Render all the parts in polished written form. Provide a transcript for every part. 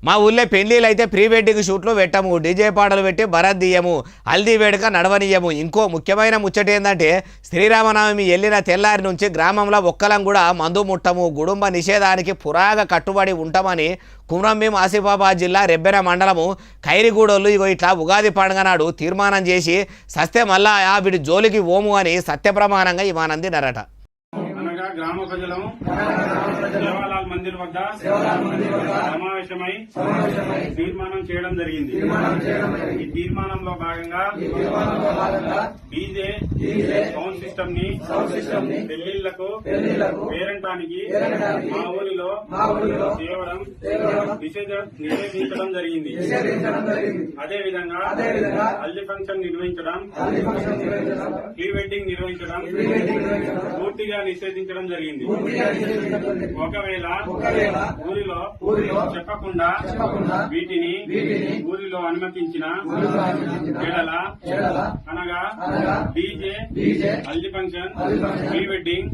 మా ఊళ్ళో పెళ్లిళ్ళు అయితే ప్రీ వెడ్డింగ్ షూట్లు పెట్టము, డీజే పాటలు పెట్టి భరత్ దియ్యము, హల్దీ వేడుక నడవనీయము. ఇంకో ముఖ్యమైన ముచ్చట ఏంటంటే శ్రీరామనవమి వెళ్ళిన తెల్లారి నుంచి గ్రామంలో ఒక్కలం కూడా మందు ముట్టము, కుటుంబ నిషేధానికి పురాగా కట్టుబడి ఉంటామని కుమ్రంభీం ఆసిఫాబాద్ జిల్లా రెబ్బెన మండలము ఖైరిగూడోళ్ళు ఇగో ఇట్లా ఉగాది పండుగ నాడు తీర్మానం చేసి సస్తే మళ్ళా వీడి జోలికి ఓము అని సత్యప్రమాణంగా ఇవానందినారట. గ్రామ ప్రజలము దేవాలాల్ మందిర్ వద్ద సమావేశమై తీర్మానం చేయడం జరిగింది. ఈ తీర్మానంలో భాగంగా డీజే సౌండ్ సిస్టమ్ ని పెళ్లిళ్లకు పేరంటానికి మా ఊరిలో చేయడం నిషేధించడం జరిగింది. అదేవిధంగా హల్దీ ఫంక్షన్ నిర్వహించడం, ప్రీ వెడ్డింగ్ నిర్వహించడం పూర్తిగా నిషేధించడం జరిగింది. ఒకవేళ ఊరిలో చెప్పకుండా వీటిని ఊరిలో అనుమతించిన ఎడల అనగా DJ haldi function pre wedding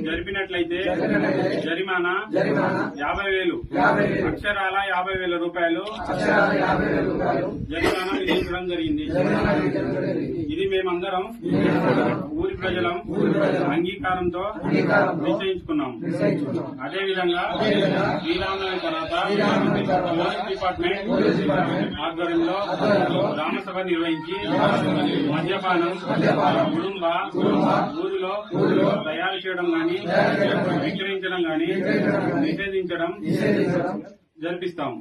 జరిపినట్లయితే జరిమానా 50,000 అక్షరాల 50,000 రూపాయలు జరిమానా విధించడం జరిగింది. ఇది మేమందరం ఊరి ప్రజలం అంగీకారంతో నిశ్చయించుకున్నాం. అదేవిధంగా శ్రీరామనవమి తర్వాత పోలీస్ డిపార్ట్మెంట్ ఆధ్వర్యంలో గ్రామసభ నిర్వహించి మద్యపానం కుటుంబ ఊరిలో తయారు చేయడం గాని విక్రయించడం గాని నిషేధించడం జరిపిస్తాం.